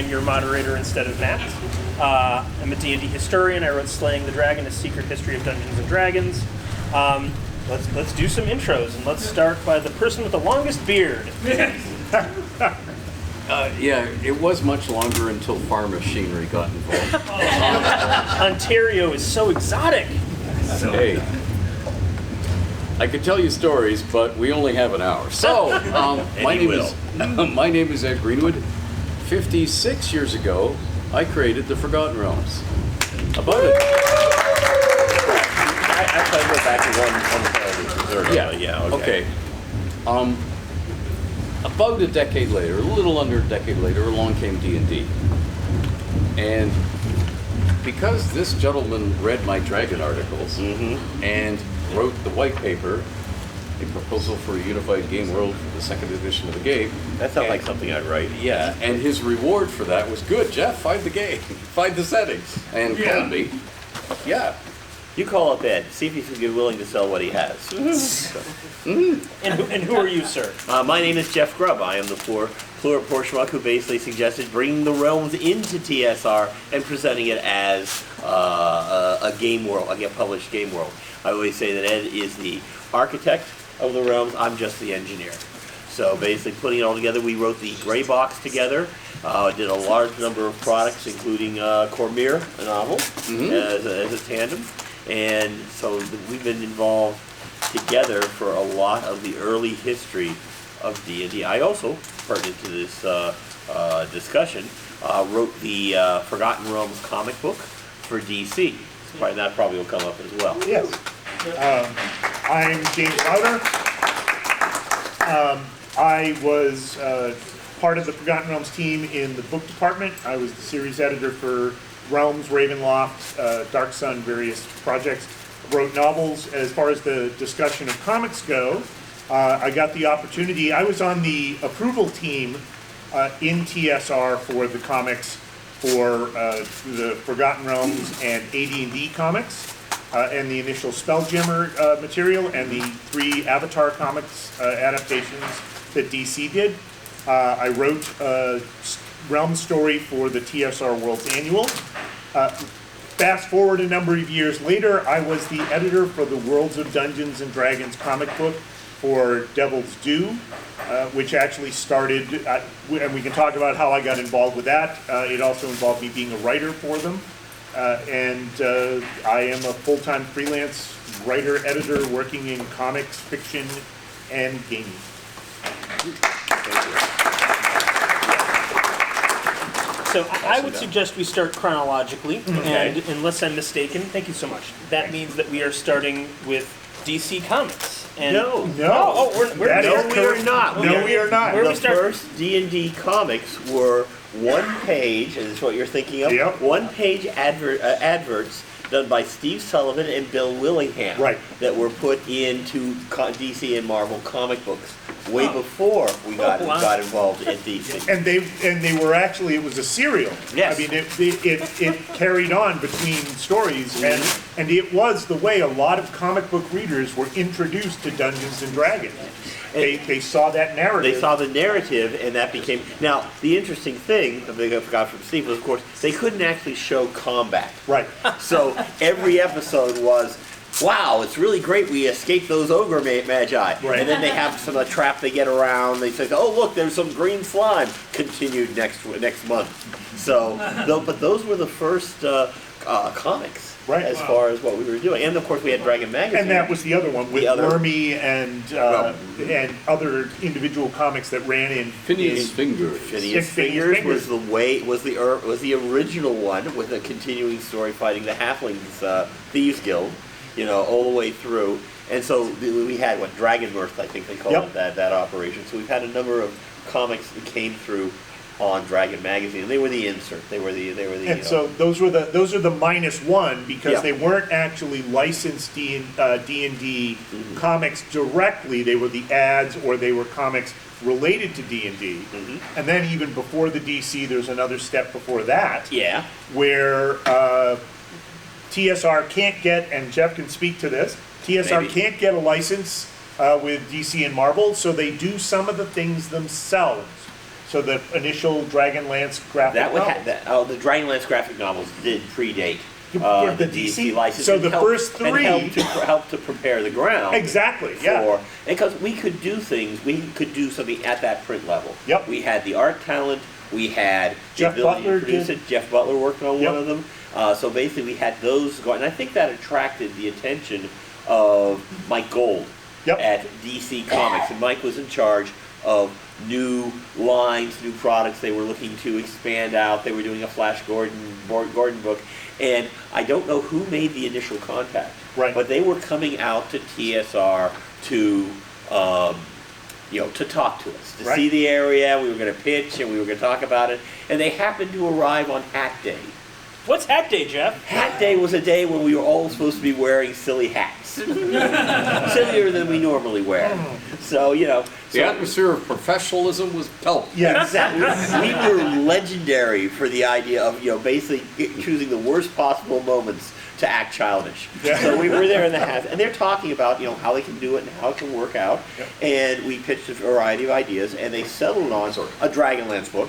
am your moderator instead of Matt. I'm a D&D historian. I wrote Slaying the Dragon, A Secret History of Dungeons and Dragons. Let's do some intros, and let's start by the person with the longest beard. Yeah, it was much longer until farm machinery got involved. Ontario is so exotic. Hey, I could tell you stories, but we only have an hour. So, my name is Ed Greenwood. 56 years ago, I created the Forgotten Realms. About it. I thought you went back to one Yeah, okay. About a decade later, a little under a decade later, along came D&D. And because this gentleman read my Dragon articles and wrote the white paper, a proposal for a unified game world for the second edition of the game. That sounds like something I'd write. Yeah, and his reward for that was, good, Jeff, find the game, find the settings, and called me. Yeah. You call up Ed, see if he's willing to sell what he has. And who are you, sir? My name is Jeff Grubb. I am the poor schmuck who basically suggested bringing the realms into TSR and presenting it as a game world, like a published game world. I always say that Ed is the architect of the realms. I'm just the engineer. So basically putting it all together, we wrote the Gray Box together. Did a large number of products, including Cormier, a novel, as a tandem. And so we've been involved together for a lot of the early history of D&D. I also, pertinent to this discussion, wrote the Forgotten Realms comic book for DC. So that probably will come up as well. Yes. I'm James Lowder. I was part of the Forgotten Realms team in the book department. I was the series editor for Realms, Ravenloft, Dark Sun, various projects. Wrote novels. As far as the discussion of comics go, I got the opportunity. I was on the approval team in TSR for the comics for the Forgotten Realms and AD&D comics, and the initial Spelljammer material, and the 3 Avatar comics adaptations that DC did. I wrote a Realm story for the TSR World's Annual. Fast forward a number of years later, I was the editor for the Worlds of Dungeons and Dragons comic book for Devil's Due, which actually started, and we can talk about how I got involved with that. It also involved me being a writer for them. And I am a full-time freelance writer, editor, working in comics, fiction, and gaming. Thank you. So I would suggest we start chronologically, and unless I'm mistaken, thank you so much. That means that we are starting with DC Comics. And No. We are not. No, we are not. Where The we start? first D&D comics were one page, and that's what you're thinking of, Yep. one page adverts done by Steve Sullivan and Bill Willingham, Right. that were put into DC and Marvel comic books way before we got involved in DC. And they were actually, it was a serial. Yes. I mean, it carried on between stories, and it was the way a lot of comic book readers were introduced to Dungeons and Dragons. They saw that narrative. They saw the narrative, and that became... Now, the interesting thing, I think I forgot from Steve, was, of course, they couldn't actually show combat. Right. So every episode was, wow, it's really great we escaped those ogre magi. Right. And then they have some trap they get around. They say, oh, look, there's some green slime. Continued next month. So, but those were the first comics. Right. As far as what we were doing. And, of course, we had Dragon Magazine. And that was the other one with Wormy and other individual comics that ran in. Phineas Fingers. Phineas Fingers was the original one with a continuing story fighting the Halflings Thieves Guild, all the way through. And so we had Dragonverse, I think they called it that operation. So we've had a number of comics that came through on Dragon Magazine. They were the insert. They were the. And so those are the -1 because they weren't actually licensed D&D comics directly. They were the ads, or they were comics related to D&D. And then even before the DC, there's another step before that. Yeah. Where TSR can't get, and Jeff can speak to this, TSR can't get a license with DC and Marvel, so they do some of the things themselves. So the initial Dragonlance graphic That would novel. the Dragonlance graphic novels did predate The the DC DC license. so and the helped- first and three- helped to prepare the ground. Exactly, yeah. Because we could do things, we could do something at that print level. Yep. We had the art talent, we had Jeff the ability Butler to produce did- it. Jeff Butler worked on Yep. one of them. So basically, we had those going, and I think that attracted the attention of Mike Gold Yep. at DC Comics, and Mike was in charge of new lines, new products. They were looking to expand out. They were doing a Flash Gordon book, and I don't know who made the initial contact, Right. but they were coming out to TSR to to talk to us, to Right. see the area. We were going to pitch and we were going to talk about it, and they happened to arrive on Hat Day. What's Hat Day, Jeff? Hat Day was a day when we were all supposed to be wearing silly hats. Sillier than we normally wear. So, The atmosphere of professionalism was palpable. Yeah. exactly. We were legendary for the idea of, basically choosing the worst possible moments to act childish. Yeah. So we were there in the hats, and they're talking about, how they can do it and how it can work out. Yep. And we pitched a variety of ideas, and they settled on a Dragonlance book.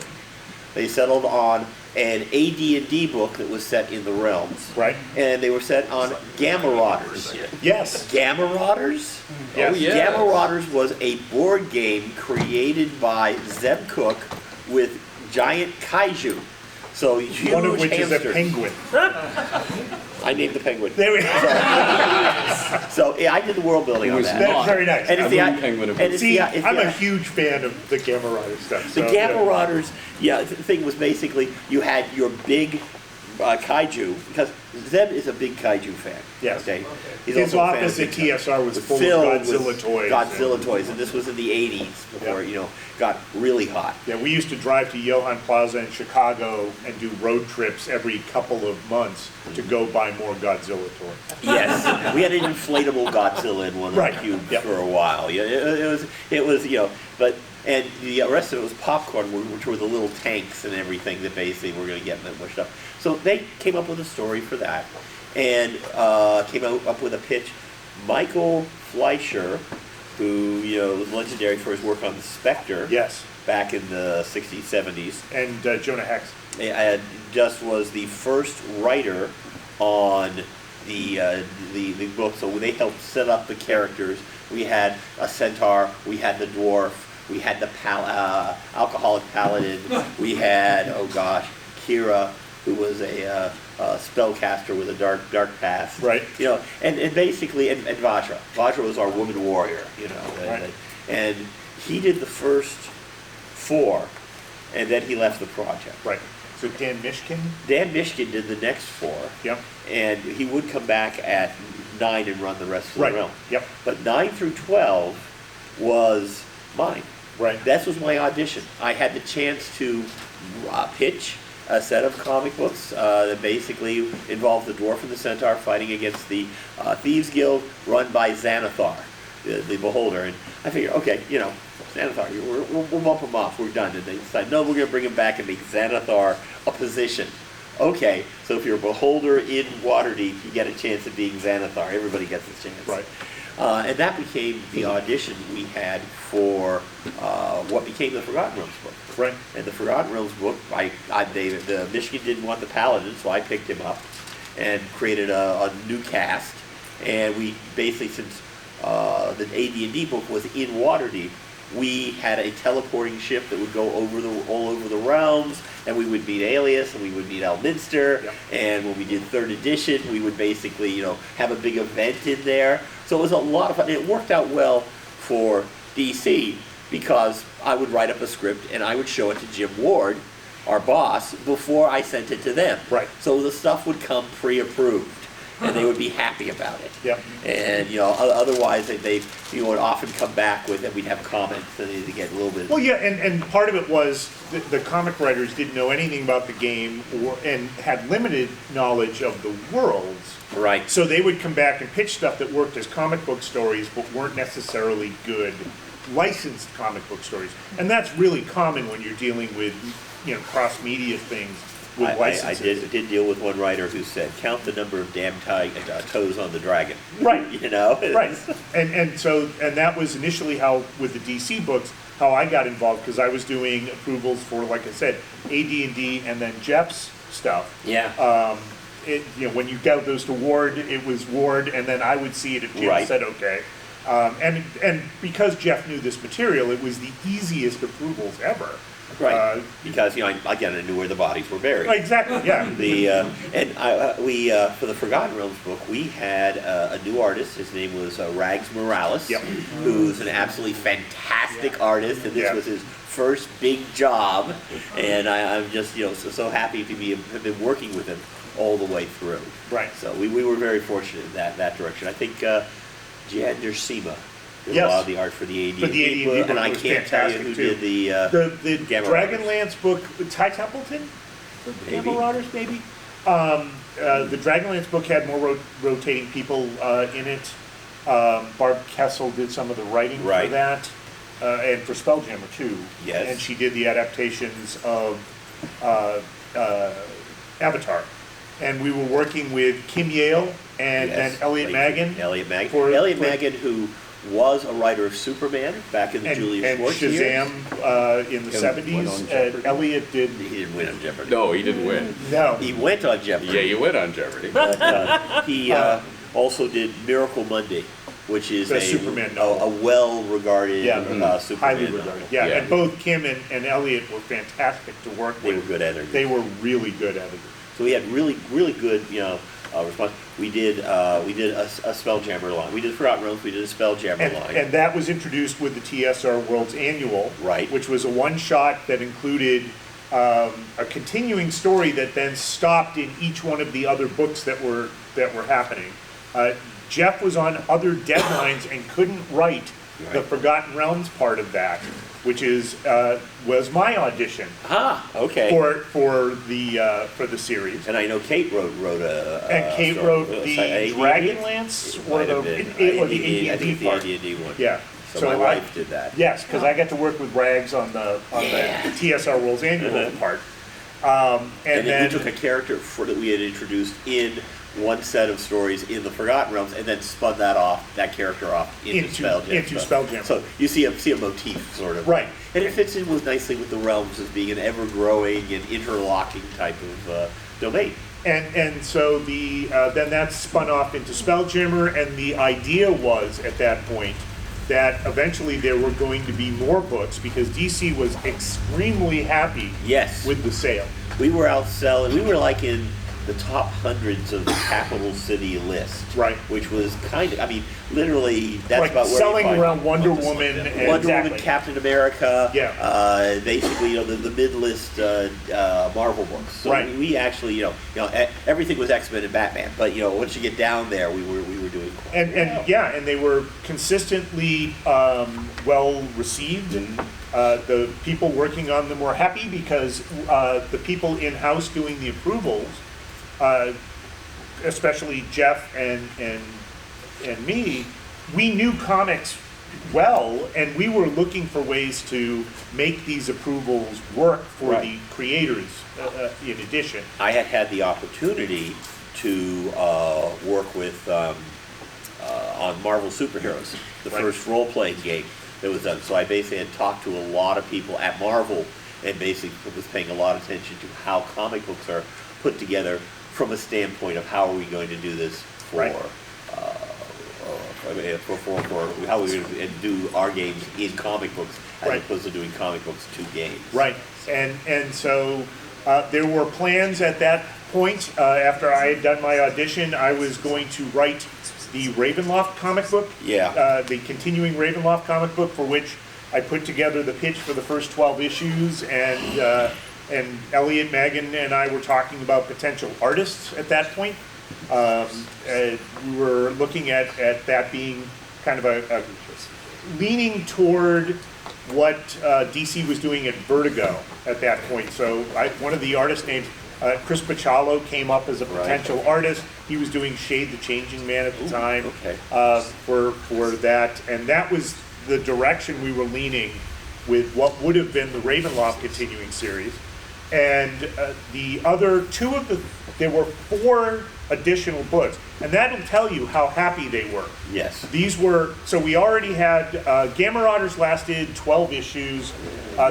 They settled on an AD&D book that was set in the realms. Right. And they were set on Gamma Marauders. Yes. Gamma Marauders? Yes. Oh, yeah. Gamma Marauders was a board game created by Zeb Cook with giant kaiju. So huge One of which hamsters. is a penguin. I named the penguin. There we go. So yeah, I did the world building It on was that. That's very nice. And it's the, I'm a penguin of and it's See, the, it's I'm the, a huge fan of the Gamma Rider stuff. The So, Gamma yeah. Marauders, the thing was basically you had your big kaiju, because Zeb is a big kaiju fan. Yes. Okay. He's His also a fan office of at big kaiju. TSR was full Filled of with Godzilla toys. Godzilla toys, and this was in the 80s before, Yeah. got really hot. Yeah, we used to drive to Johann Plaza in Chicago and do road trips every couple of months to go buy more Godzilla toys. Yes, we had an inflatable Godzilla in one of Right. the cubes Yep. for a while. Yeah, it was, but and the rest of it was popcorn, which were the little tanks and everything that basically were going to get that much stuff. So they came up with a story for that, and came up with a pitch. Michael Fleischer, who was legendary for his work on the Spectre, Yes, back in the 60s, 70s. and Jonah Hex. And just was the first writer on the book, so they helped set up the characters. We had a centaur, we had the dwarf, we had the alcoholic paladin, we had Kira, who was a spellcaster with a dark past. Right. And basically, and Vajra. Vajra was our woman warrior. Right. And he did the first 4, and then he left the project. Right. So Dan Mishkin? Dan Mishkin did the next 4. Yep. And he would come back at 9 and run the rest of the Right. realm. Yep. But 9 through 12 was mine. Right. That was my audition. I had the chance to pitch a set of comic books that basically involved the dwarf and the centaur fighting against the Thieves Guild run by Xanathar, the Beholder. And I figured, okay, Xanathar, we'll bump him off. We're done. And they decided, no, we're going to bring him back and make Xanathar a position. Okay, so if you're a Beholder in Waterdeep, you get a chance of being Xanathar. Everybody gets a chance. Right. And that became the audition we had for what became the Forgotten Realms book. Right. And the Forgotten Realms book, the Michigan didn't want the Paladin, so I picked him up and created a new cast. And we basically, since the AD&D book was in Waterdeep, we had a teleporting ship that would go all over the realms, and we would meet Alias, and we would meet Elminster, Yep. and when we did 3rd edition, we would basically, have a big event in there. So it was a lot of fun. And it worked out well for DC, because I would write up a script, and I would show it to Jim Ward, our boss, before I sent it to them. Right. So the stuff would come pre-approved, and they would be happy about it. Yep. And otherwise they would often come back with, and we'd have comments, and they'd get a little bit. Well, yeah, and part of it was the comic writers didn't know anything about the game and had limited knowledge of the worlds. Right. So they would come back and pitch stuff that worked as comic book stories, but weren't necessarily good licensed comic book stories. And that's really common when you're dealing with, cross-media things with I licenses. did deal with one writer who said, count the number of damn toes on the dragon. Right. You know? Right. And that was initially how, with the DC books, how I got involved, because I was doing approvals for, like I said, AD&D and then Jeff's stuff. Yeah. When you got those to Ward, it was Ward, and then I would see it if Jim Right. said okay. And because Jeff knew this material, it was the easiest approvals ever. Right. Because I knew where the bodies were buried. Exactly. Yeah. We for the Forgotten Realms book, we had a new artist. His name was Rags Morales, Yep. who's an absolutely fantastic artist, and this Yeah. was his first big job. And I'm just so happy to have been working with him all the way through. Right. So we were very fortunate in that direction. I think Jan Nersima did Yes. a lot of the art for the AD&D For the AD&D book, and book I was can't tell you who fantastic, did the The Gamma Dragonlance book, Ty Templeton? Maybe. Gamma Marauders, maybe? The Dragonlance book had more rotating people in it. Barb Kessel did some of the writing for Right. that, and for Spelljammer too. Yes. And she did the adaptations of Avatar. And we were working with Kim Yale and Elliot Magin. Elliot Magin. for- Elliot for- Magin, who was a writer of Superman back in the and Julius Schwartz years. Shazam in the And 70s. went on Jeopardy. Elliot did. He didn't win on Jeopardy. No, he didn't win. No. He went on Jeopardy. Yeah, you went on Jeopardy. But he also did Miracle Monday, which is The a Superman a novel. well-regarded Yeah. Superman Highly novel. regarded. Yeah, Yeah. and both Kim and Elliot were fantastic to work They were with. good editors. They were really good editors. So we had really good response. We did a Spelljammer line. We did Forgotten Realms. We did a Spelljammer line. And that was introduced with the TSR World's Annual, Right. which was a one-shot that included a continuing story that then stopped in each one of the other books that were happening. Jeff was on other deadlines and couldn't write the Right. Forgotten Realms part of that, which was my audition Okay. for the series. And I know Kate wrote a. And Kate story. wrote Was the that AD&D? Dragonlance or Might the have been. or the AD&D, I AD&D think the part. AD&D one. Yeah. So my I- wife did that. Yes, because I got to work with Rags on the TSR World's Annual part. And And then then we took a character that we had introduced in one set of stories in the Forgotten Realms, and then spun that character off into Spelljammer. So you see a motif, sort of. Right. And it fits in nicely with the realms as being an ever-growing and interlocking type of domain. And so then that spun off into Spelljammer, and the idea was at that point that eventually there were going to be more books because DC was extremely happy Yes. with the sale. We were outselling. We were like in the top hundreds of the capital city list. Right. Which was literally, that's Like about where selling you find around Wonder Woman and Wonder exactly. Woman, Captain America. Yeah. Basically, the mid-list Marvel books. So Right. we actually, everything was X-Men and Batman. But once you get down there, we were doing quite well. And they were consistently well received. The people working on them were happy because the people in-house doing the approvals, especially Jeff and me, we knew comics well, and we were looking for ways to make these approvals work for Right. the creators in addition. I had the opportunity to work with on Marvel Superheroes, the Right. first role-playing game that was done. So I basically had talked to a lot of people at Marvel and basically was paying a lot of attention to how comic books are put together from a standpoint of how are we going to do this for Right. for how we do our games in comic books as Right. opposed to doing comic books to games. Right, and so there were plans at that point. After I had done my audition, I was going to write the Ravenloft comic book. Yeah. The continuing Ravenloft comic book, for which I put together the pitch for the first 12 issues, and Elliot Magin and I were talking about potential artists at that point. We were looking at that being kind of a leaning toward what DC was doing at Vertigo at that point. So one of the artist names, Chris Pachalo, came up as a potential artist. He was doing Shade the Changing Man at the time. Okay. For that, and that was the direction we were leaning with what would have been the Ravenloft continuing series. and the other two of there were 4 additional books, and that'll tell you how happy they were. Yes. These were, so we already had, Gamma Marauders lasted 12 issues.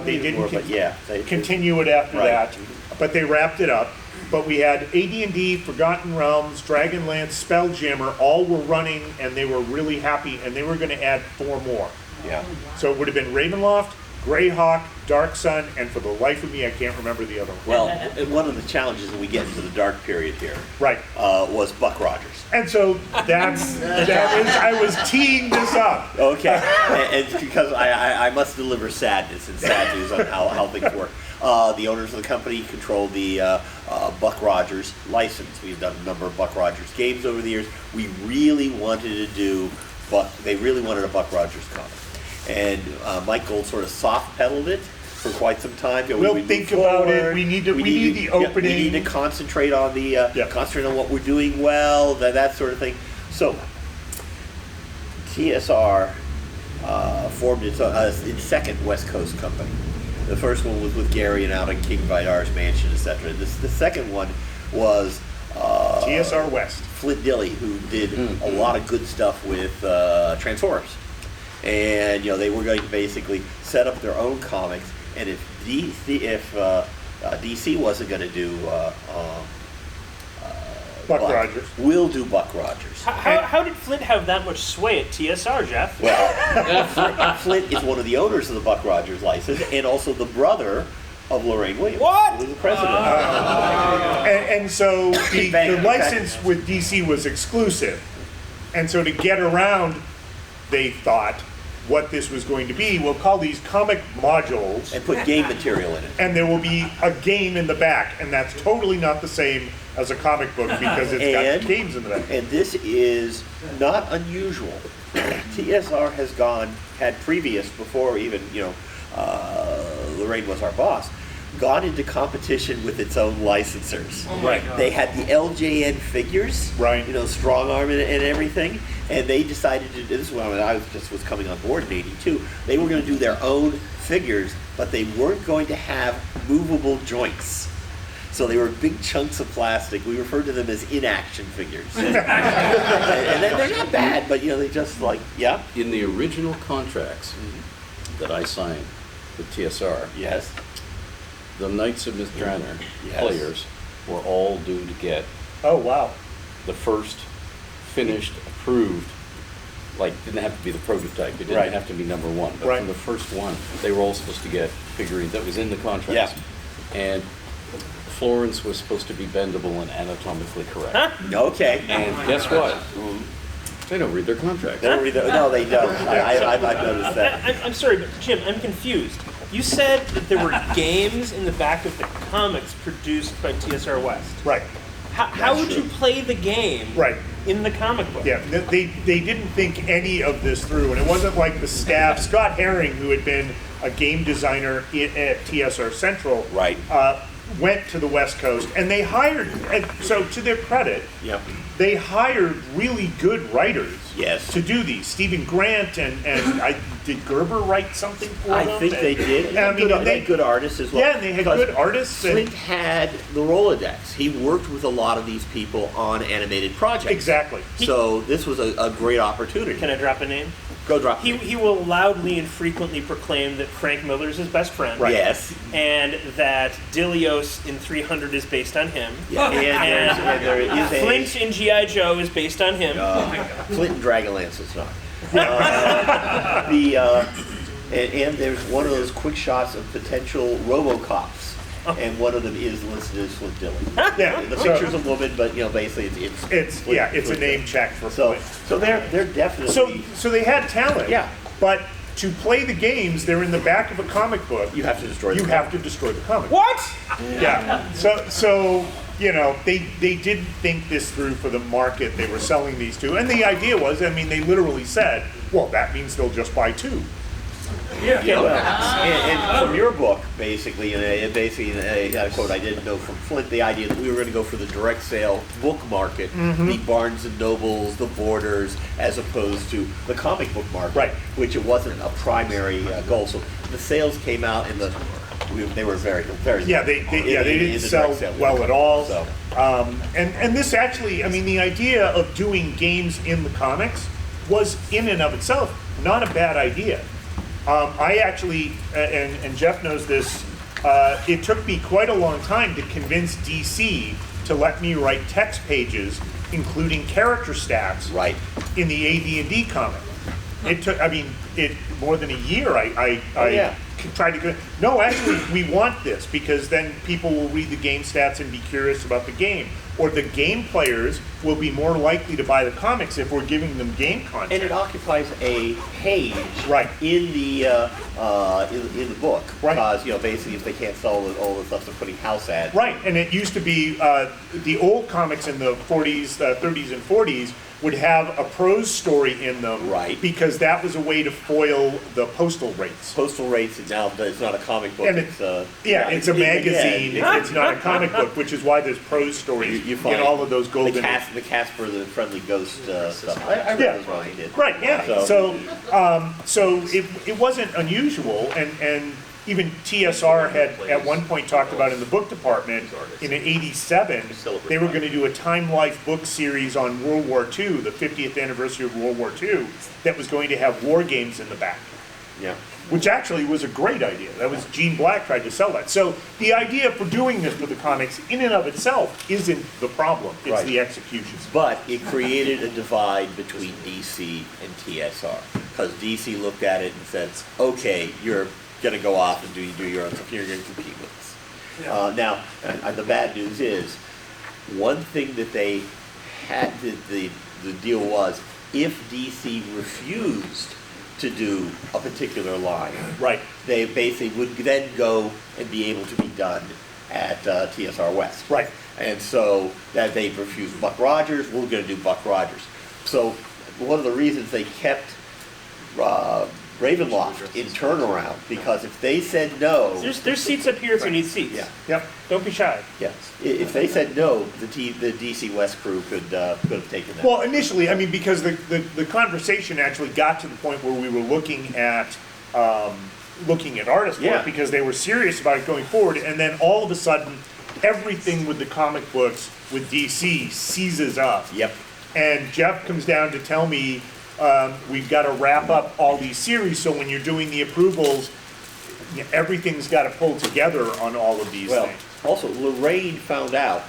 They didn't More, but yeah, continue it after Right. that, but they wrapped it up. But we had AD&D, Forgotten Realms, Dragonlance, Spelljammer, all were running, and they were really happy, and they were going to add 4 more. Yeah. So it would have been Ravenloft, Greyhawk, Dark Sun, and for the life of me, I can't remember the other one. Well, and one of the challenges when we get into the dark period here Right. Was Buck Rogers. And so that is, I was teeing this up. Okay, and it's because I must deliver sadness and sad news on how things work. The owners of the company controlled the Buck Rogers license. We've done a number of Buck Rogers games over the years. We really wanted to do they really wanted a Buck Rogers comic. And Mike Gold sort of soft pedaled it for quite some time. You know, We'll think about it. We need the opening. We need to concentrate on concentrate on what we're doing well, that sort of thing. So TSR formed its second West Coast company. The first one was with Gary and out in King Vidar's mansion, etc. The second one was TSR West. Flint Dilley, who did a lot of good stuff with Transformers. And they were going to basically set up their own comics. And if DC wasn't going to do Buck Rogers, we'll do Buck Rogers. How did Flint have that much sway at TSR, Jeff? Well, Flint is one of the owners of the Buck Rogers license, and also the brother of Lorraine Williams, What? who was the president. and so the license with DC was exclusive. And so to get around, they thought, what this was going to be, we'll call these comic modules, And put game material in it. and there will be a game in the back, and that's totally not the same as a comic book because it's got games in the back. And this is not unusual. TSR has had previous, before even, Lorraine was our boss, gone into competition with its own licensors. Right. They had the LJN figures, Right. Strong Arm and everything, and they decided to do this. When I was coming on board in '82, they were going to do their own figures, but they weren't going to have movable joints. So they were big chunks of plastic. We referred to them as inaction figures. And they're not bad, but they just In the original contracts that I signed with TSR, yes. the Knights of Mithranor Yes. players were all due to get Oh, wow. the first finished, approved, didn't have to be the prototype, it didn't Right. have to be number 1, but Right. from the first one, they were all supposed to get figurines. That was in the contracts. And Florence was supposed to be bendable and anatomically correct. Okay. And guess what? They don't read their contracts. No, they don't. I've noticed that. I'm sorry, but Jim, I'm confused. You said that there were games in the back of the comics produced by TSR West. Right. How would you play the game Right. in the comic book? Yeah, they didn't think any of this through, and it wasn't like the staff. Scott Herring, who had been a game designer at TSR Central, Right. Went to the West Coast, and they hired. And so, to their credit, Yep. they hired really good writers. Yes. To do these, Stephen Grant and did Gerber write something for them? I think they did. And, I mean, they had good artists as well. Yeah, and they had good artists. And, Flint had the Rolodex. He worked with a lot of these people on animated projects. exactly. So this was a great opportunity. Can I drop a name? Go drop. He will loudly and frequently proclaim that Frank Miller is his best friend. Right. Yes. And that Dilios in 300 is based on him. Yeah. And there is Flint in G.I. Joe is based on him. Flint and Dragonlance is not. And there's one of those quick shots of potential RoboCops. And one of them is listed as Flint Dilley. Yeah, The so- picture's a woman, but basically it's Flint, it's a Flint name Dilley. check for So Flint. they're definitely So they had talent. Yeah. But to play the games, they're in the back of a comic book. you have to destroy. You the have to destroy the comic. What? Yeah. So they didn't think this through for the market they were selling these to, and the idea was, they literally said, well, that means they'll just buy 2. Yeah, well, and from your book, basically, a quote I didn't know from Flint, the idea that we were going to go for the direct sale book market, the Barnes and Nobles, the Borders, as opposed to the comic book market, Right. which it wasn't a primary goal. So the sales came out in the they were very Yeah, they didn't sell well at all. So. And this actually, I mean, the idea of doing games in the comics was in and of itself not a bad idea. I actually, and Jeff knows this, it took me quite a long time to convince DC to let me write text pages, including character stats, Right. in the AD&D comic. It took, I mean, more than a year. I yeah. tried to go, no, actually, we want this because then people will read the game stats and be curious about the game. Or the game players will be more likely to buy the comics if we're giving them game content. And it occupies a page Right. in the in the book, Right. because basically if they can't sell all the stuff, they're putting house ads. Right, and it used to be the old comics in the 40s, 30s, and 40s would have a prose story in them, Right. Because that was a way to foil the postal rates. Postal rates is now, it's not a comic book. And It's it's a magazine. It's not a comic book, which is why there's prose stories You find in all of those golden. the Casper the Friendly Ghost stuff. I read Yeah. those while he did. Right, yeah. So- So it wasn't unusual, and even TSR had at one point talked about in the book department in '87 they were going to do a Time Life book series on World War II, the 50th anniversary of World War II, that was going to have war games in the back, Yeah. which actually was a great idea. That was Gene Black tried to sell that. So the idea for doing this with the comics in and of itself isn't the problem. It's Right. the execution. But it created a divide between DC and TSR, because DC looked at it and said, okay, you're going to go off and do your own stuff, you're going to compete with us. Now, the bad news is, one thing that they had, the deal was, if DC refused to do a particular line, Right. they basically would then go and be able to be done at TSR West. Right. And so that they refused Buck Rogers, we're going to do Buck Rogers. So one of the reasons they kept Ravenloft in turnaround, because if they said no, There's seats up here if you need seats. Yeah. Yep. Don't be shy. yes, if they said no, the DC West crew could have taken that. Well, initially, I mean, because the conversation actually got to the point where we were looking at artist work, Yeah. because they were serious about it going forward, and then all of a sudden, everything with the comic books with DC seizes up. Yep. And Jeff comes down to tell me we've got to wrap up all these series, so when you're doing the approvals, everything's got to pull together on all of these Well, things. also Lorraine found out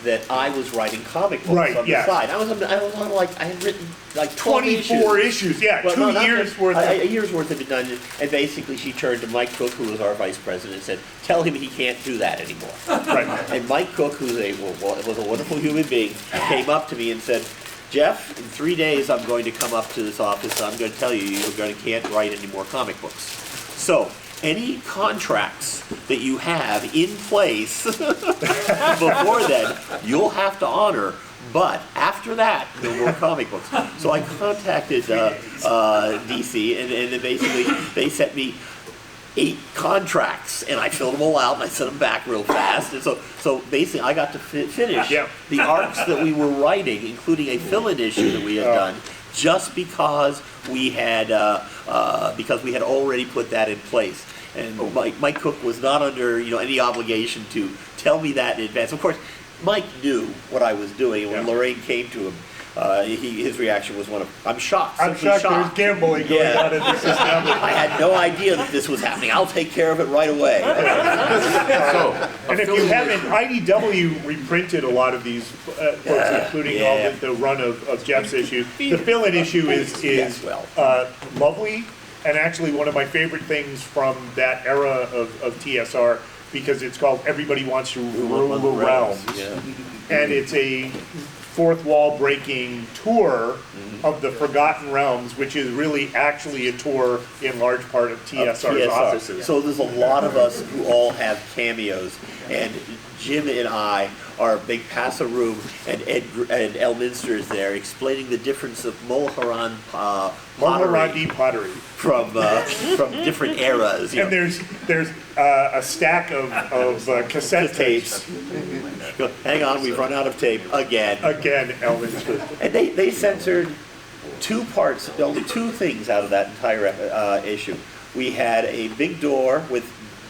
that I was writing comic books Right, on yeah. the side. I was on like, I had written like 12 24 issues, yeah, Well, 2 no, not years that. worth A of... year's worth of it done, and basically she turned to Mike Cook, who was our vice president, and said, "Tell him he can't do that anymore." Right. And Mike Cook, who was a wonderful human being, came up to me and said, "Jeff, in 3 days I'm going to come up to this office and I'm going to tell you can't write any more comic books. So any contracts that you have in place before then, you'll have to honor. But after that, no more comic books." So I contacted DC, and then basically they sent me 8 contracts, and I filled them all out, and I sent them back real fast. And so basically, I got to finish Yeah. the arcs that we were writing, including a fill-in issue that we had done, just because we had already put that in place. And Mike Cook was not under any obligation to tell me that in advance. Of course, Mike knew what I was doing, and when Yeah. Lorraine came to him, his reaction was one of, "I'm shocked. I'm simply shocked there's gambling going Yeah. on in this establishment. I had no idea that this was happening. I'll take care of it right away." So, And if you haven't, IDW reprinted a lot of these books, including all yeah. the run of Jeff's issues. The fill-in issue is Yes, well. lovely, and actually one of my favorite things from that era of TSR, because it's called Everybody Wants to Rule the Realms. Yeah. And it's a fourth wall breaking tour of the Forgotten Realms, which is really actually a tour in large part of TSR's offices. So there's a lot of us who all have cameos, and Jim and I are big Passaroom, and Elminster is there explaining the difference of Mulholland pottery Moharandi pottery. from different eras. And there's a stack of cassette tapes. Go, hang on, we've run out of tape again. Again, Elminster. And they censored 2 parts, only 2 things out of that entire issue. We had a big door with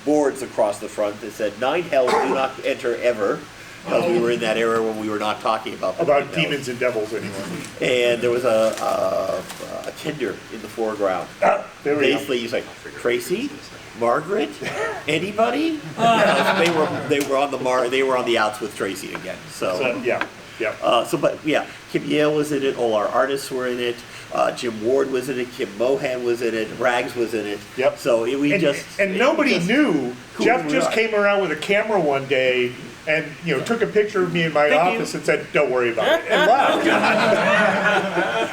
boards across the front that said, "Nine hells do not enter ever," because we were in that era when we were not talking about the nine hells. demons and devils anymore. And there was a tender in the foreground. There we go. Basically, you say, "Tracy, Margaret, anybody?" They were on the outs with Tracy again. So, yeah. Kim Yale was in it. All our artists were in it. Jim Ward was in it. Kim Mohan was in it. Rags was in it. Yep. So nobody knew. who Jeff we just are. came around with a camera one day and took a picture of me in my office and said, "Don't worry about it," and left.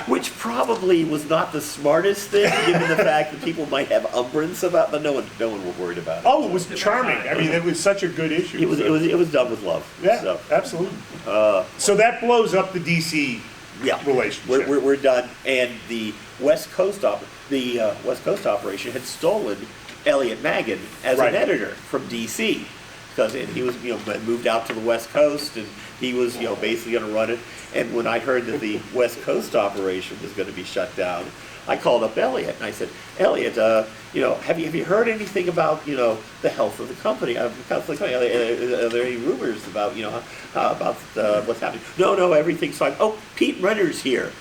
Which probably was not the smartest thing, given the fact that people might have umbrance about, but no one was worried about it. Oh, it was charming. I mean, it was such a good issue. It was done with love. Yeah, So, absolutely. So that blows up the DC yeah, relationship. we're done. And the West Coast operation had stolen Elliot Maggin as Right. an editor from DC, because he was moved out to the West Coast, and he was basically going to run it. And when I heard that the West Coast operation was going to be shut down, I called up Elliot and I said, "Elliot, have you heard anything about the health of the company? Are there any rumors about what's happening?" No, everything's fine. "Oh, Pete Renner's here.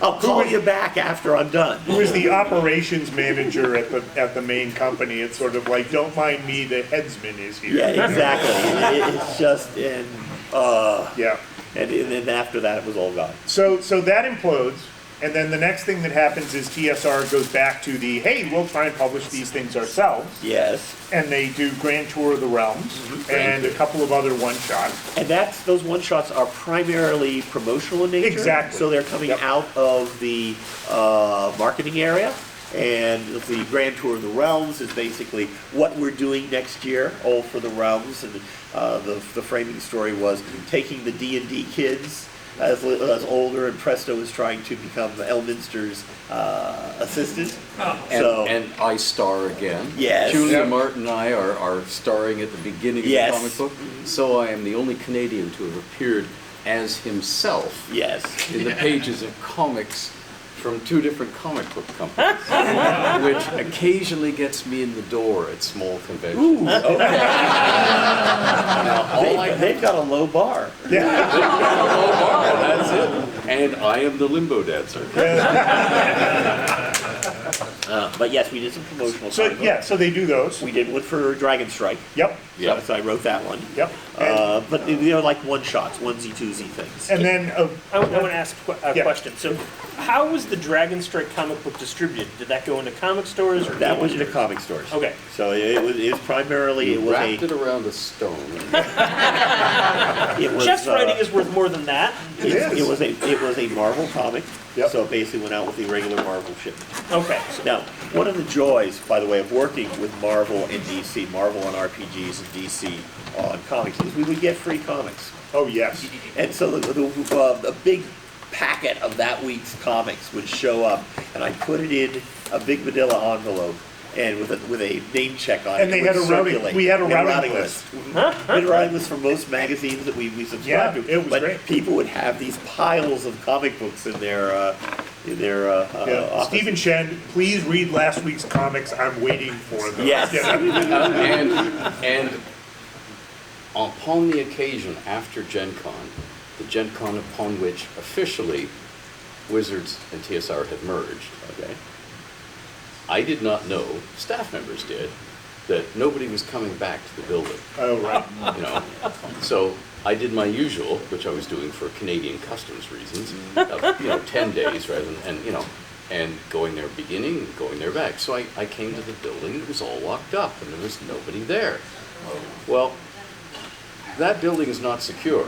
I'll call you back after I'm done." Who was the operations manager at the main company? It's sort of like, "Don't mind me, the headsman is here." Yeah, exactly. It's just Yeah. and then after that it was all gone. So that implodes, and then the next thing that happens is TSR goes back to the, "Hey, we'll try and publish these things ourselves," Yes. and they do Grand Tour of the Realms and a couple of other one-shots. And those one-shots are primarily promotional in nature. Exactly. So they're coming Yep. out of the marketing area. And the Grand Tour of the Realms is basically what we're doing next year, all for the Realms. And the framing story was taking the D&D kids as older, and Presto is trying to become Elminster's assistant. And I star again. Yes. Julia Yep. Martin and I are starring at the beginning Yes. of the comic book. So I am the only Canadian to have appeared as himself Yes. in the pages of comics from two different comic book companies, which occasionally gets me in the door at small conventions. Ooh, okay. Now, They've got a low bar. That's it. And I am the limbo dancer. But yes, we did some promotional. So comic yeah, books. so they do those. We did one for Dragon Strike. Yep. Yep. So I wrote that one. Yep. But they're like one-shots, onesie-twosie things. And then I want to ask a Yeah. question. So, how was the Dragon Strike comic book distributed? Did that go into comic stores or That was in the comic stores. Okay. So it was primarily Wrapped it around a stone. Jeff's writing is worth more than that. It was a Marvel comic. Yep. So it basically went out with the regular Marvel shipment. Okay. Now, one of the joys, by the way, of working with Marvel and DC, Marvel on RPGs and DC on comics, is we would get free comics. oh yes, And so the big packet of that week's comics would show up, and I put it in a big manila envelope, and with a name check on it. And they it had would a routing- circulate. we had a We had routing list. Mhm. We had a routing list for most magazines that we subscribed Yeah, to. it was but great. people would have these piles of comic books in their yeah. office. Stephen Shen, please read last week's comics. I'm waiting for them. Yes. Yeah. and upon the occasion after GenCon, the GenCon upon which officially Wizards and TSR had merged, Okay. I did not know, staff members did, that nobody was coming back to the building. Oh right. So I did my usual, which I was doing for Canadian customs reasons, of 10 days rather than, and going there beginning and going there back. So I came to the building, it was all locked up and there was nobody there. Well, that building is not secure.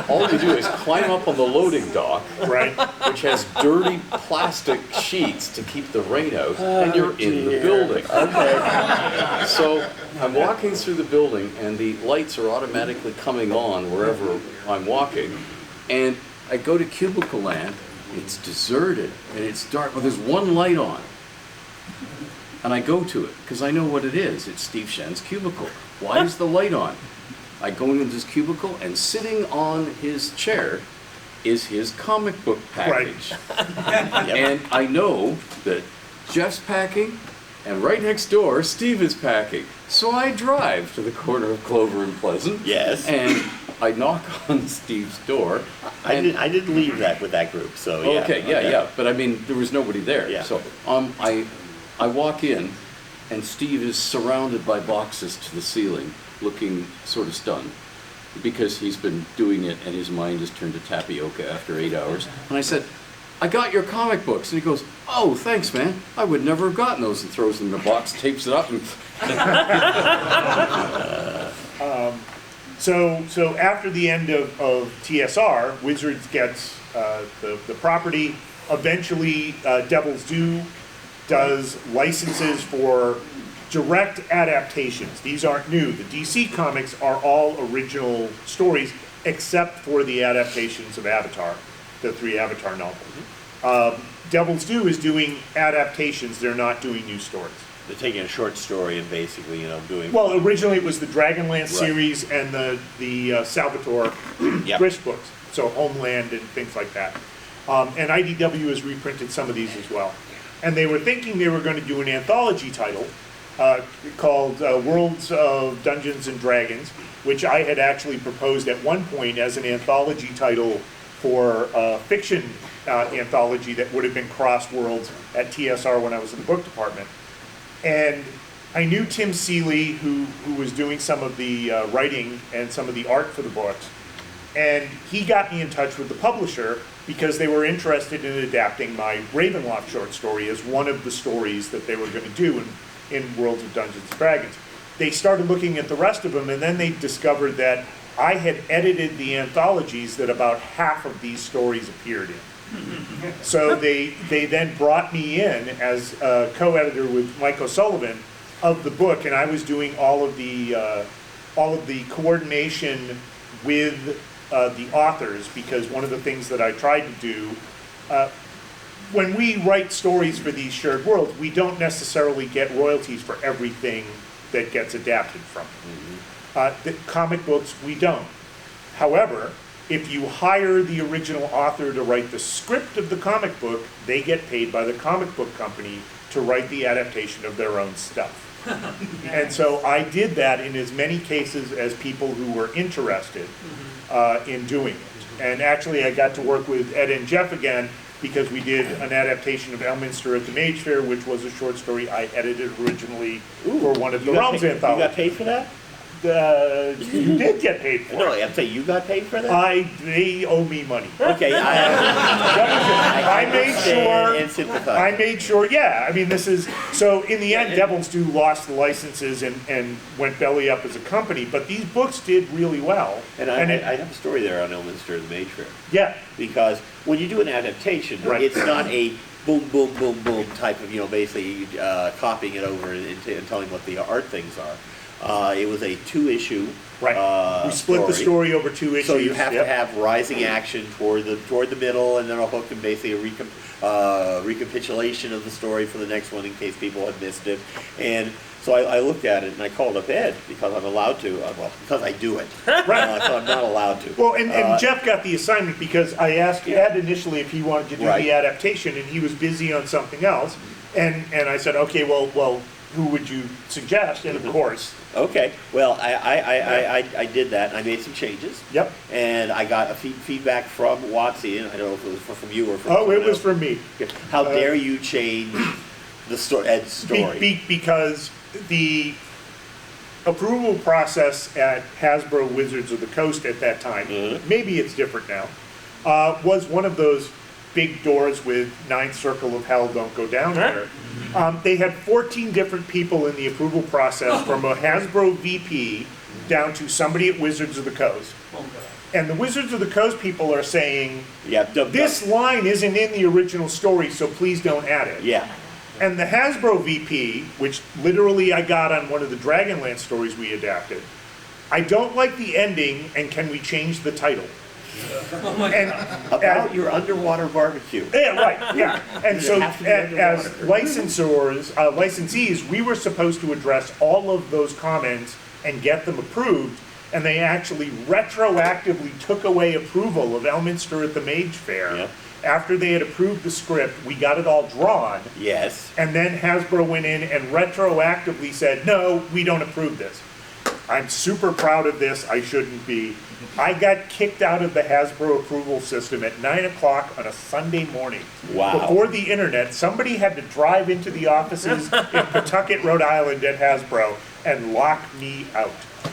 All you do is climb up on the loading dock, Right. which has dirty plastic sheets to keep the rain out, and you're in the building. Okay. So I'm walking through the building, and the lights are automatically coming on wherever I'm walking, and I go to cubicle land, it's deserted, and it's dark, but there's one light on. And I go to it, because I know what it is. It's Steve Shen's cubicle. Why is the light on? I go into this cubicle, and sitting on his chair is his comic book package. And I know that Jeff's packing And right next door, Steve is packing. So I drive to the corner of Clover and Pleasant. Yes. And I knock on Steve's door. I did leave that with that group, so yeah. Okay, yeah. But I mean, there was nobody there. Yeah. So I walk in, and Steve is surrounded by boxes to the ceiling, looking sort of stunned, because he's been doing it and his mind has turned to tapioca after 8 hours. And I said, I got your comic books. And he goes, oh, thanks, man. I would never have gotten those, and throws them in a box, tapes it up, and So after the end of TSR, Wizards gets the property. Eventually, Devil's Due does licenses for direct adaptations. These aren't new. The DC comics are all original stories, except for the adaptations of Avatar, the 3 Avatar novels. Devil's Due is doing adaptations. They're not doing new stories. They're taking a short story and basically, doing... Well, originally it was the Dragonlance series and the Salvatore Grish books, so Homeland and things like that. And IDW has reprinted some of these as well. And they were thinking they were going to do an anthology title called Worlds of Dungeons and Dragons, which I had actually proposed at one point as an anthology title for a fiction anthology that would have been Crossed Worlds at TSR when I was in the book department. And I knew Tim Seeley, who was doing some of the writing and some of the art for the books, and he got me in touch with the publisher because they were interested in adapting my Ravenloft short story as one of the stories that they were going to do in Worlds of Dungeons & Dragons. They started looking at the rest of them, and then they discovered that I had edited the anthologies that about half of these stories appeared in. So they then brought me in as a co-editor with Mike O'Sullivan of the book, and I was doing all of the coordination with the authors, because one of the things that I tried to do, when we write stories for these shared worlds, we don't necessarily get royalties for everything that gets adapted from it. The comic books, we don't. However, if you hire the original author to write the script of the comic book, they get paid by the comic book company to write the adaptation of their own stuff. And so I did that in as many cases as people who were interested in doing it. And actually I got to work with Ed and Jeff again, because we did an adaptation of Elminster at the Mage Fair, which was a short story I edited originally for one of the Realms anthologies. You got paid for that? You did get paid for No, it. I'm saying you got paid for that? They owe me money. Okay, I made sure. And sympathize. I made sure. Yeah, I mean, this is so. In the end, Devil's Due lost the licenses and went belly up as a company. But these books did really well. And I have a story there on Elminster and the Mage Fair. Yeah, Because when you do an adaptation, Right. it's not a boom, boom, boom, boom type of, basically copying it over and telling what the art things are. It was a 2-issue right. We split the story over 2 issues. So you have to have rising action toward the middle, and then a hook and basically a recapitulation of the story for the next one in case people had missed it. And so I looked at it and I called up Ed because I'm allowed to. Because I do it. Right. So I'm not allowed to. Well, and Jeff got the assignment because I asked Ed initially if he wanted to do the adaptation, and he was busy on something else. And I said, okay, well, who would you suggest? And of course. Okay. Well, I did that. And I made some changes. Yep. And I got a feedback from Watsy, and I don't know if it was from you or from Oh, someone it was else. from me. How dare you change Ed's story? Because the approval process at Hasbro Wizards of the Coast at that time, maybe it's different now, was one of those big doors with 9th Circle of Hell, don't go down there. They had 14 different people in the approval process, from a Hasbro VP down to somebody at Wizards of the Coast. And the Wizards of the Coast people are saying, this line isn't in the original story, so please don't add it. Yeah. And the Hasbro VP, which literally I got on one of the Dragonlance stories we adapted, I don't like the ending, and can we change the title? About your underwater barbecue. Yeah, right, yeah. And so have to be as underwater. licensees, we were supposed to address all of those comments and get them approved. and they actually retroactively took away approval of Elminster at the Mage Fair. Yeah. After they had approved the script, we got it all drawn, Yes. and then Hasbro went in and retroactively said, no, we don't approve this. I'm super proud of this, I shouldn't be. I got kicked out of the Hasbro approval system at 9 o'clock on a Sunday morning. Wow. Before the internet, somebody had to drive into the offices in Pawtucket, Rhode Island at Hasbro and lock me out.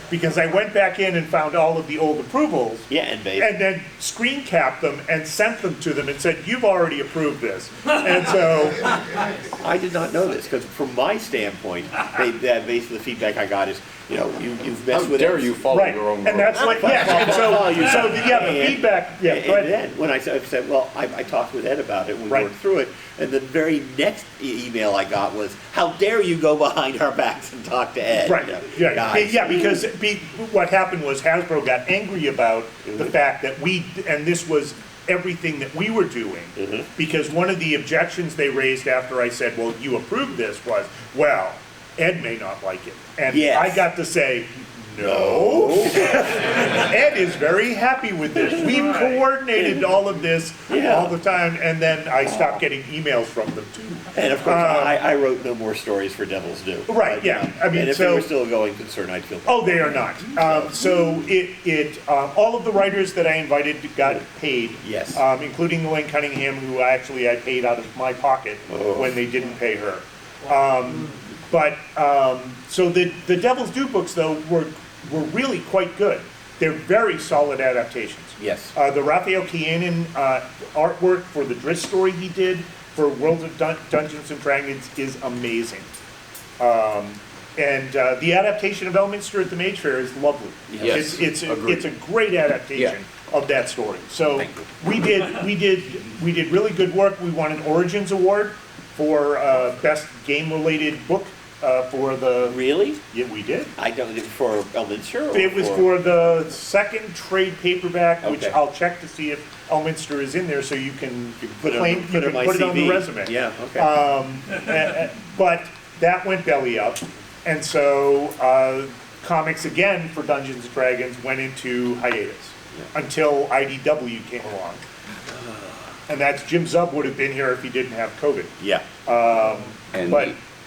Because I went back in and found all of the old approvals. Yeah, and basically. And then screen capped them and sent them to them and said, you've already approved this. And so, I did not know this, because from my standpoint, basically the feedback I got is, you've messed How with dare it. you follow right, your own and that's what, yes, and the feedback, yeah, go And ahead. then, when I said, well, I talked with Ed about it, and we Right. worked through it, and the very next email I got was, how dare you go behind our backs and talk to Ed? Right, yeah, Guys. yeah, because what happened was Hasbro got angry about the fact that and this was everything that we were doing, because one of the objections they raised after I said, well, you approved this was, well, Ed may not like it. And Yes. I got to say, no. Ed is very happy with this. We've coordinated all of this all the time, and then I stopped getting emails from them too. And of course, I wrote no more stories for Devil's Due. Right, But, yeah. I mean, and if so- they were still a going concern, I'd feel. Oh, they are not. So all of the writers that I invited got paid. Yes. Including Elaine Cunningham, who I paid out of my pocket when they didn't pay her. So the Devil's Due books, though, were really quite good. They're very solid adaptations. Yes. The Raphael Kianan artwork for the Driss story he did for Worlds of Dungeons and Dragons is amazing. And the adaptation of Elminster at the Mage Fair is lovely. Yes, It's agreed. a great adaptation of that story. So we did really good work. We won an Origins Award for best game-related book for the. Really? Yeah, we did. I don't, for Elminster? Or It was for the second trade papack, which Okay. I'll check to see if Elminster is in there, so you can put it claim, on- put it on my put it on the CV. resume. Yeah, okay. But that went belly up, and so comics again for Dungeons and Dragons went into hiatus until IDW came along. And that's Jim Zub would have been here if he didn't have COVID. Yeah. And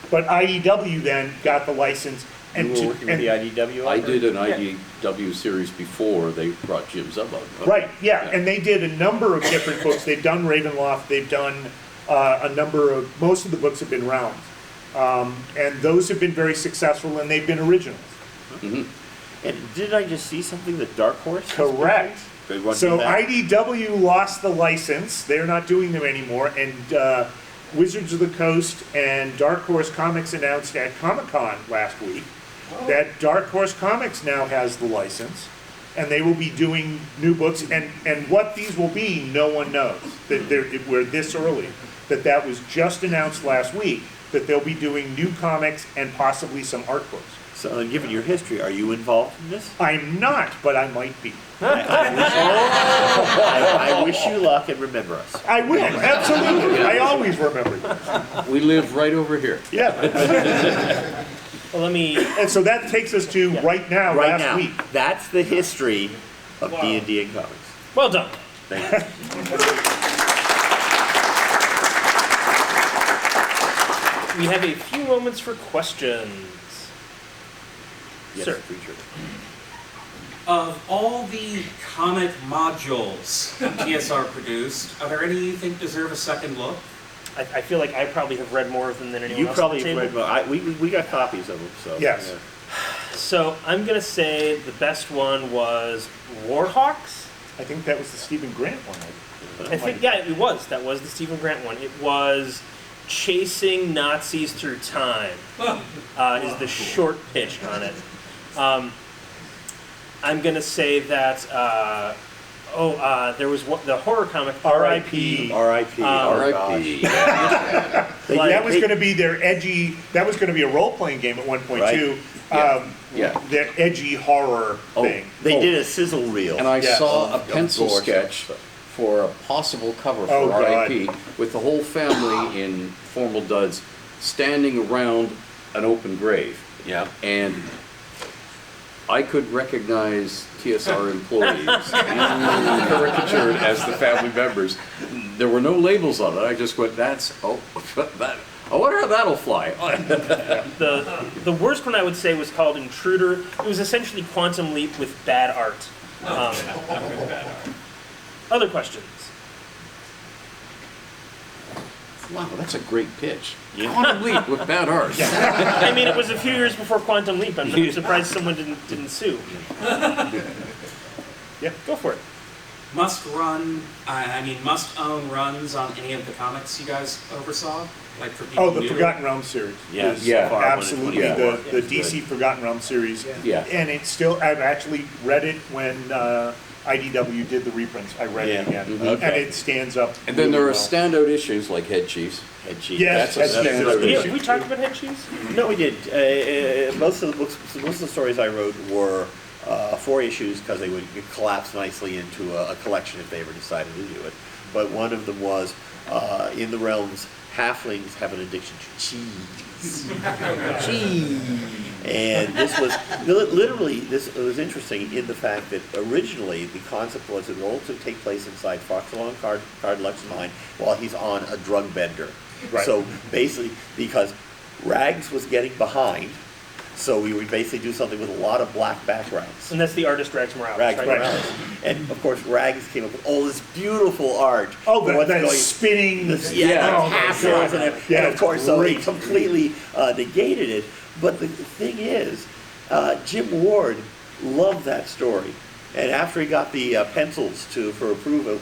But IDW then got the license and You were working with the IDW? I did an IDW series before they brought Jim Zub on. Right, yeah, and they did a number of different books. They've done Ravenloft, they've done most of the books have been rounds. And those have been very successful, and they've been originals. And did I just see something that Dark Horse? Correct. They want to So do that? IDW lost the license, they're not doing them anymore, and Wizards of the Coast and Dark Horse Comics announced at Comic-Con last week that Dark Horse Comics now has the license, and they will be doing new books, and what these will be, no one knows. That we're this early. That was just announced last week, that they'll be doing new comics and possibly some art books. So, given your history, are you involved in this? I'm not, but I might be. I wish you luck and remember us. I will, absolutely. I always remember you. We live right over here. Yeah. Well, let me. And so that takes us to right now, Right last now, week. that's the history of D&D and comics. Well done. Thank you. We have a few moments for questions. Yes, Sir. preacher. Of all the comic modules TSR produced, are there any you think deserve a second look? I feel like I probably have read more of them than anyone You else probably at the have table. read, we got copies of them, so. Yes. yeah. So I'm gonna say the best one was Warhawks. I think that was the Stephen Grant one. I think it was. That was the Stephen Grant one. It was Chasing Nazis Through Time. Is the short pitch on it. I'm gonna say that. There was the horror comic R.I.P. R.I.P. R.I.P. That was going to be their edgy. That was going to be a role-playing game at one point Right. too. Yeah. Their edgy horror thing. They did a sizzle reel. And I Yeah. saw a Of pencil course. sketch for a possible cover for Oh, God. R.I.P. with the whole family in formal duds standing around an open grave. Yeah. And I could recognize TSR employees caricatured as the family members. There were no labels on it. I just went, that. I wonder how that'll fly. The worst one I would say was called Intruder. It was essentially Quantum Leap with bad art. Other questions? Wow, that's a great pitch. Quantum Leap with bad art. I mean, it was a few years before Quantum Leap. I'm surprised someone didn't sue. Yeah, go for it. Must own runs on any of the comics you guys oversaw? Like for people The new? Forgotten Realms series. Yes, is yeah, far one and absolutely 24. the DC Forgotten Realms series. Yeah. And it's still, I've actually read it when IDW did the reprints. I read it Yeah. again. Okay. And it stands up. And then there are really well. standout issues like Head Chiefs. Head Chief. Yes, That's a Head Chiefs is standout good. Yeah, issue. we talked about head cheese? No, we did. Most of the stories I wrote were 4 issues because they would collapse nicely into a collection if they ever decided to do it. But one of them was in the realms, halflings have an addiction to cheese. Cheese. And this was literally, this was interesting in the fact that originally the concept was it would also take place inside Foxalon Card Luck's mind while he's on a drug bender. Right. So basically, because Rags was getting behind, so we would basically do something with a lot of black backgrounds. And that's the artist Rags Morales, Rags right? Morales. And of course, Rags came up with all this beautiful art. Oh, for what's that going- spinning. this, Yeah. Oh, my castles God. and everything. Yeah, And of course, so great. it completely negated it. But the thing is, Jim Ward loved that story. And after he got the pencils for approval,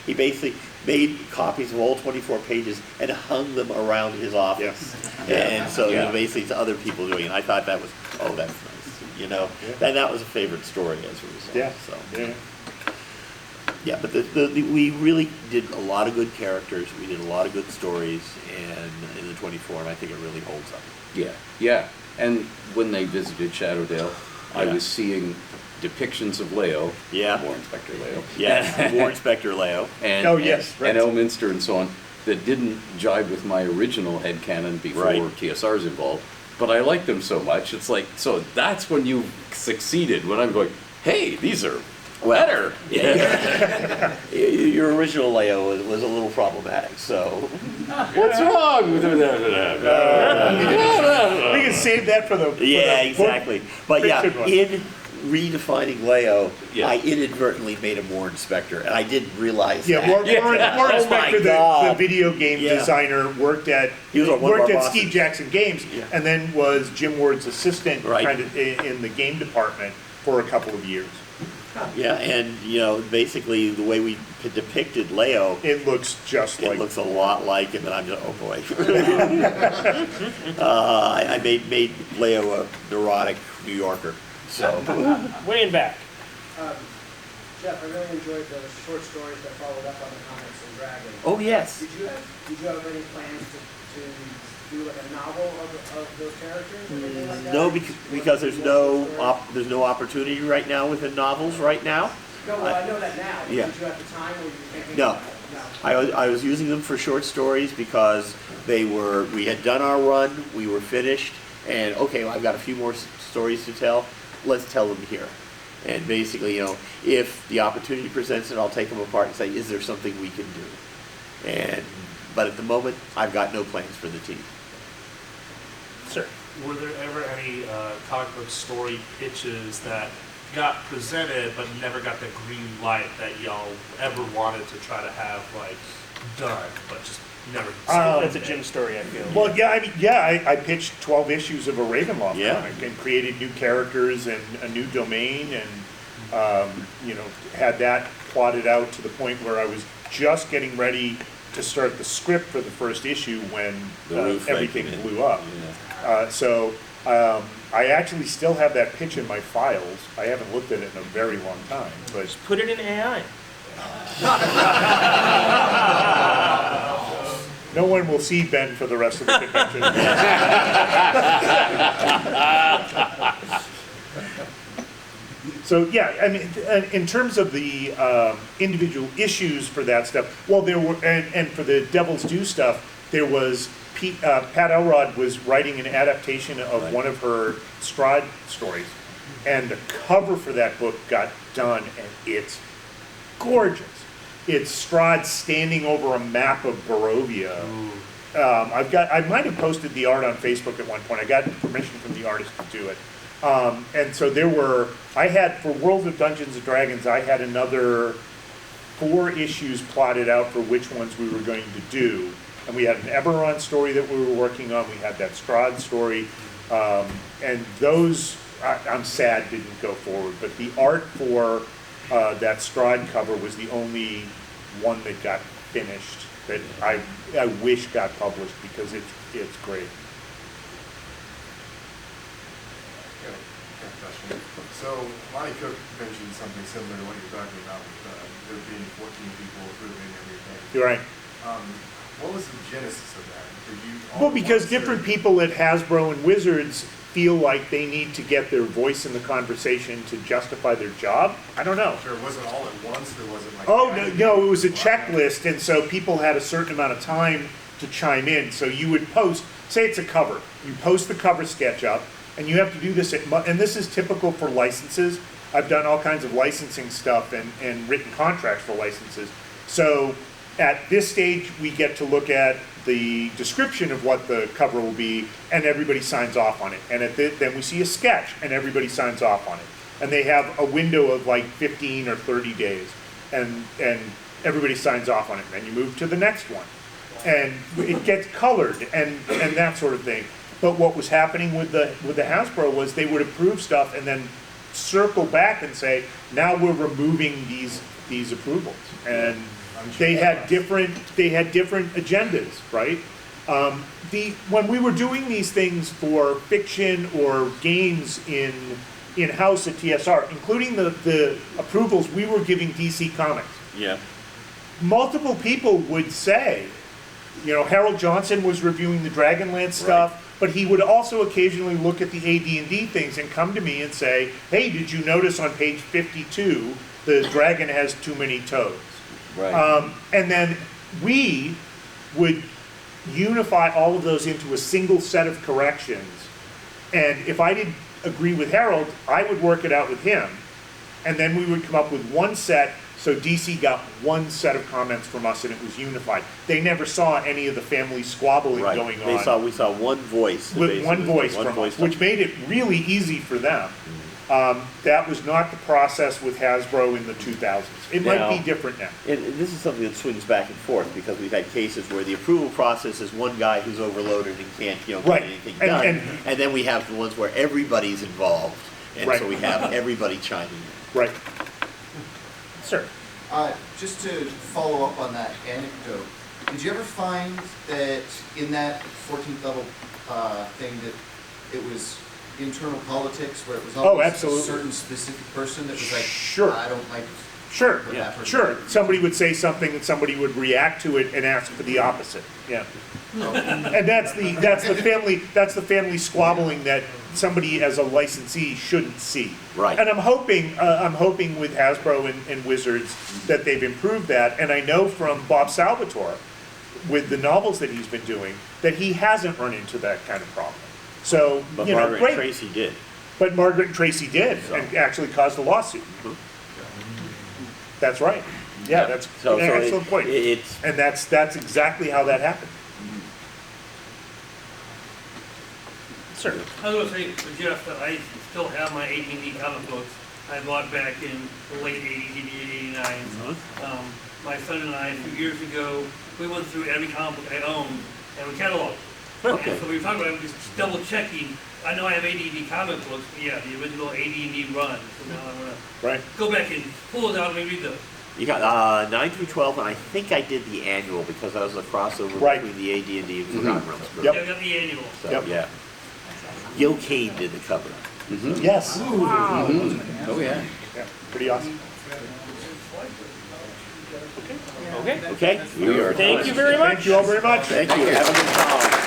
he basically made copies of all 24 pages and hung them around his office. And so Yeah. basically to other people doing it. I thought that was, that's nice. You know, and that was a favorite story as a result. Yeah. So. Yeah. Yeah, but we really did a lot of good characters. We did a lot of good stories, and in the 24, and I think it really holds up. Yeah. And when they visited Shadowdale, I Yeah. was seeing depictions of Leo, Yeah. War Inspector Leo, Yes, War Inspector Leo. and, Oh, yes, right. and Elminster and so on, that didn't jibe with my original headcanon before Right. TSR's involved. But I liked them so much, it's like, so that's when you succeeded, when I'm going, hey, these are better. Yeah. Your original Leo was a little problematic, so. What's wrong with We can save that for the Yeah, for the book. exactly. But yeah, fiction one. in redefining Leo, Yeah. I inadvertently made him War Inspector, and I didn't realize Yeah, that. Warren Oh my Spector, the God. video game Yeah. designer, worked at He was one of our bosses. Steve Jackson Games, Yeah. and then was Jim Ward's assistant Right. kind of in the game department for a couple of years. Yeah, and basically the way we depicted Leo, It looks just it like looks a lot like him, and I'm just, oh boy. I made Leo a neurotic New Yorker, so. Way in back. Jeff, I really enjoyed the short stories that followed up on the comics and Dragons. Oh, yes. Did you have any plans to do like a novel of those characters or anything like that? No, because there's no opportunity right now within novels right now. No, well, I know that now. Yeah. Did you at the time, or were you thinking? No. No. I was using them for short stories because we had done our run, we were finished, and okay, well, I've got a few more stories to tell, let's tell them here. And basically, if the opportunity presents it, I'll take them apart and say, is there something we can do? But at the moment, I've got no plans for the team. Sir. Were there ever any comic book story pitches that got presented but never got the green light that y'all ever wanted to try to have done, but just never? That's a Jim story, I feel. Well, yeah, I pitched 12 issues of a Ravenloft Yeah. comic and created new characters and a new domain, and had that plotted out to the point where I was just getting ready to start the script for the first issue when The roof everything came in. blew up. So I actually still have that pitch in my files. I haven't looked at it in a very long time, but Put it in AI. no one will see Ben for the rest of the convention. So yeah, I mean, in terms of the individual issues for that stuff, well, there were, and for the Devil's Due stuff, there was Pat Elrod was writing an adaptation of one of her Strahd stories, and the cover for that book got done, and it's gorgeous. It's Strahd standing over a map of Barovia. I might have posted the art on Facebook at one point. I got permission from the artist to do it. And so I had, for World of Dungeons and Dragons, I had another 4 issues plotted out for which ones we were going to do. And we had an Eberron story that we were working on. We had that Strahd story. And those, I'm sad, didn't go forward. But the art for that Strahd cover was the only one that got finished that I wish got published because it's great. Question. So Lonnie Cook mentioned something similar to what you're talking about with there being 14 people approving everything. You're right. What was the genesis of that? Did you Well, because different people at Hasbro and Wizards feel like they need to get their voice in the conversation to justify their job. I don't know. Sure, it wasn't all at once. There wasn't like. Oh, no, it was a checklist, and so people had a certain amount of time to chime in. So you would post, say it's a cover, you post the cover sketch up, and you have to do this and this is typical for licenses. I've done all kinds of licensing stuff and written contracts for licenses. So at this stage, we get to look at the description of what the cover will be, and everybody signs off on it. And then we see a sketch, and everybody signs off on it. And they have a window of like 15 or 30 days, and everybody signs off on it. And then you move to the next one, and it gets colored and that sort of thing. But what was happening with the Hasbro was they would approve stuff and then circle back and say, now we're removing these approvals. And they had different agendas, right? When we were doing these things for fiction or games in-house at TSR, including the approvals we were giving DC Comics. Yeah. Multiple people would say, Harold Johnson was reviewing the Dragonlance stuff, but he would also occasionally look at the AD&D things and come to me and say, hey, did you notice on page 52 the dragon has too many toes? Right. And then we would unify all of those into a single set of corrections. And if I didn't agree with Harold, I would work it out with him. And then we would come up with one set, so DC got one set of comments from us and it was unified. They never saw any of the family squabbling going on. We saw one voice. With one voice from us, which made it really easy for them. That was not the process with Hasbro in the 2000s. It might be different now. And this is something that swings back and forth because we've had cases where the approval process is one guy who's overloaded and can't get anything done. And then we have the ones where everybody's involved. And so we have everybody chiming in. Right. Sir. Just to follow up on that anecdote, did you ever find that in that 14th level thing that it was internal politics where it was always a certain specific person that was like, sure, I don't like sure, sure. Somebody would say something and somebody would react to it and ask for the opposite. Yeah. And that's the family squabbling that somebody as a licensee shouldn't see. Right. And I'm hoping with Hasbro and Wizards that they've improved that. And I know from Bob Salvatore with the novels that he's been doing that he hasn't run into that kind of problem. So, but Margaret and Tracy did. But Margaret and Tracy did, and actually caused a lawsuit. Mm-hmm. That's right. Yeah, that's an excellent point. And that's exactly how that happened. Sir. I was going to say to Jeff that I still have my AD&D comic books I bought back in the late 80s, 89. Mm-hmm. My son and I, a few years ago, we went through every comic book I owned, and we cataloged. Okay. And so we were talking about just double checking. I know I have AD&D comic books, but yeah, the original AD&D run. So now I'm going to go back and pull it out and reread those. You got 9 through 12, and I think I did the annual because that was a crossover between the AD&D and Forgotten Realms. Yep. Yeah, I got the annual. So, yeah. Gil Kane did the cover. Mm-hmm. Yes. Wow. Mm-hmm. Oh, yeah. Yeah, pretty awesome. Okay. Okay. Thank you very much. Thank you all very much. Thank you. Have a good time.